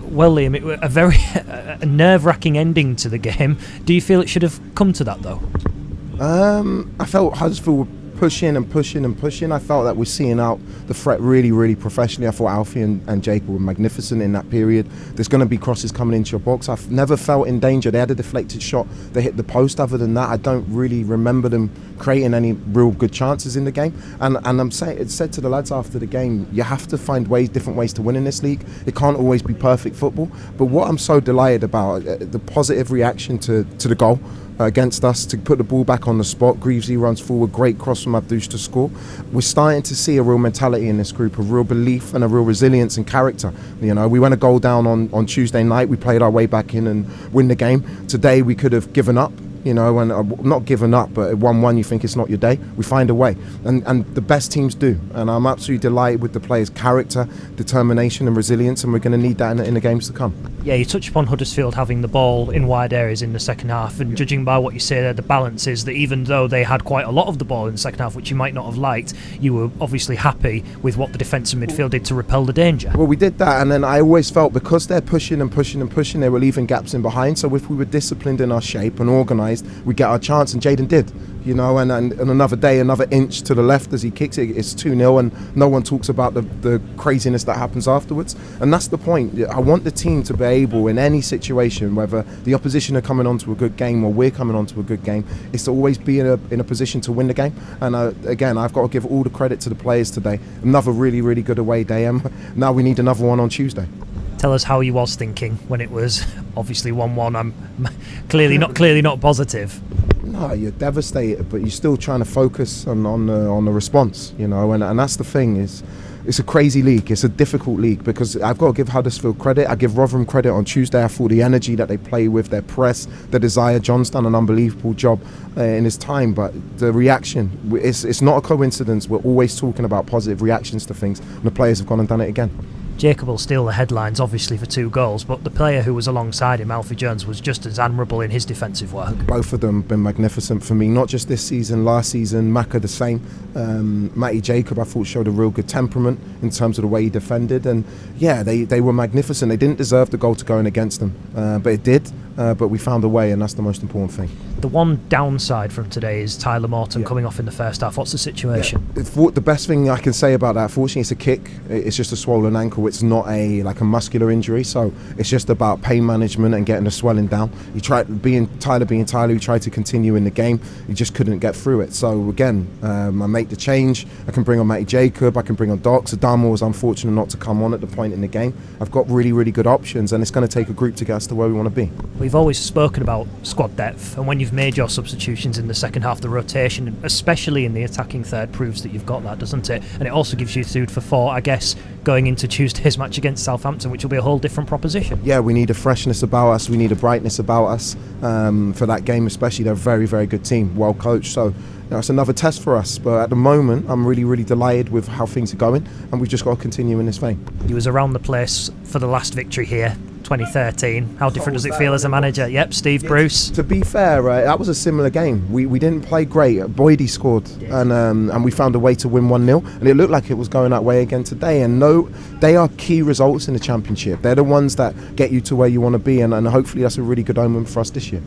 Well, Liam, it was a very a nerve-wracking ending to the game. Do you feel it should have come to that, though? I felt Huddersfield were pushing and pushing and pushing. I felt that we're seeing out the threat really, really professionally. I thought Alfie and Jacob were magnificent in that period. There's going to be crosses coming into your box. I've never felt in danger. They had a deflected shot. They hit the post. Other than that, I don't really remember them creating any real good chances in the game. And I'm saying, it said to the lads after the game, you have to find different ways to win in this league. It can't always be perfect football. But what I'm so delighted about, the positive reaction to the goal against us, to put the ball back on the spot. Greavesy runs forward, great cross from Abdouche to score. We're starting to see a real mentality in this group, a real belief and a real resilience and character. You know, we went a goal down on Tuesday night. We played our way back in and win the game. Today we could have given up. You know, and not given up, but at 1-1 you think it's not your day. We find a way, and the best teams do. And I'm absolutely delighted with the players' character, determination and resilience, and we're going to need that in the games to come. Yeah, you touched upon Huddersfield having the ball in wide areas in the second half, and judging by what you say there, the balance is that even though they had quite a lot of the ball in the second half, which you might not have liked, you were obviously happy with what the defence and midfield did to repel the danger. Well, we did that, and then I always felt because they're pushing and pushing and pushing, they were leaving gaps in behind. So if we were disciplined in our shape and organised, we get our chance, and Jaden did, you know, and another day, another inch to the left as he kicks it, it's 2-0, and no one talks about the craziness that happens afterwards. And that's the point. I want the team to be able, in any situation, whether the opposition are coming onto a good game or we're coming onto a good game, is to always be in a position to win the game. And again, I've got to give all the credit to the players today. Another really, really good away day, and now we need another one on Tuesday. Tell us how you was thinking when it was obviously 1-1. I'm clearly not positive. No, you're devastated, but you're still trying to focus on the response, you know. And that's the thing, is it's a crazy league. It's a difficult league, because I've got to give Huddersfield credit. I give Rotherham credit on Tuesday. I thought the energy that they play with, their press, their desire. John's done an unbelievable job in his time, but the reaction, it's not a coincidence. We're always talking about positive reactions to things, and the players have gone and done it again. Jacob will steal the headlines, obviously, for 2 goals, but the player who was alongside him, Alfie Jones, was just as admirable in his defensive work. Both of them have been magnificent for me, not just this season, last season. Maka the same. Matty Jacob, I thought, showed a real good temperament in terms of the way he defended, and yeah, they were magnificent. They didn't deserve the goal to go in against them, but it did. But we found a way, and that's the most important thing. The one downside from today is Tyler Morton coming off in the first half. What's the situation? The best thing I can say about that, fortunately, it's a kick. It's just a swollen ankle. It's not a muscular injury, so it's just about pain management and getting the swelling down. He tried being Tyler. He tried to continue in the game. He just couldn't get through it. So again, I make the change. I can bring on Matty Jacob. I can bring on Docs. Adamo was unfortunate not to come on at the point in the game. I've got really, really good options, and it's going to take a group to get us to where we want to be. We've always spoken about squad depth, and when you've made your substitutions in the second half, the rotation, especially in the attacking third, proves that you've got that, doesn't it? And it also gives you food for thought, I guess, going into Tuesday's match against Southampton, which will be a whole different proposition. Yeah, we need a freshness about us, we need a brightness about us for that game especially. They're a very, very good team, well coached, so it's another test for us. But at the moment, I'm really, really delighted with how things are going, and we've just got to continue in this vein. He was around the place for the last victory here, 2013. How different does it feel as a manager? Yep, Steve Bruce. To be fair, that was a similar game. We didn't play great. Boydie scored, and we found a way to win 1-0, and it looked like it was going that way again today. And they are key results in the Championship. They're the ones that get you to where you want to be, and hopefully that's a really good omen for us this year.